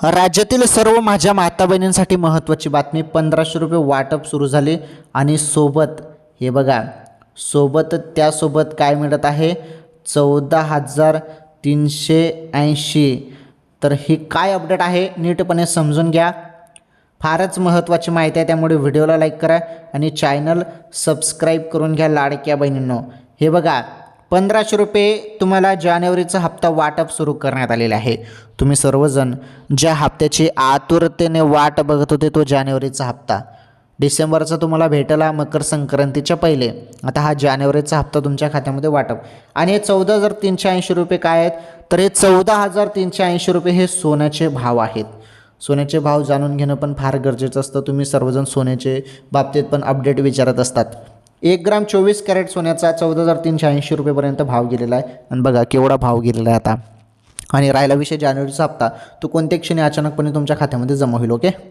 राज्यातील सर्व माझ्या माता बहिणींसाठी महत्त्वाची बातमी. 1500 रुपये वाटप सुरू झाले आणि सोबत हे बघा, त्यासोबत काय मिळत आहे, 14,380. तर ही काय अपडेट आहे नीटपणे समजून घ्या. फारच महत्त्वाची माहिती आहे, त्यामुळे व्हिडिओला लाईक करा आणि चॅनल सबस्क्राईब करून घ्या लाडक्या बहिणींनो. हे बघा, 1500 रुपये तुम्हाला जानेवारीचा हप्ता वाटप सुरू करण्यात आलेला आहे. तुम्ही सर्वजण ज्या हप्त्याची आतुरतेने वाट बघत होते तो जानेवारीचा हप्ता. डिसेंबरचा तुम्हाला भेटला मकर संक्रांतीच्या पहिले. आता हा जानेवारीचा हप्ता तुमच्या खात्यामध्ये वाटप. आणि हे 14,380 रुपये काय आहेत, तर हे 14,380 रुपये हे सोन्याचे भाव आहेत. सोन्याचे भाव जाणून घेणं पण फार गरजेचं असतं. तुम्ही सर्वजण सोन्याचे बाबतीत पण अपडेट विचारत असतात. 1 ग्राम 24 कॅरेट सोन्याचा 14,380 रुपयेपर्यंत भाव गेलेला आहे. आणि बघा केवढा भाव गेलेला आहे आता. आणि राहिला विषय जानेवारीचा हप्ता, तो कोणत्या क्षणी अचानकपणे तुमच्या खात्यामध्ये जमा होईल. ओके.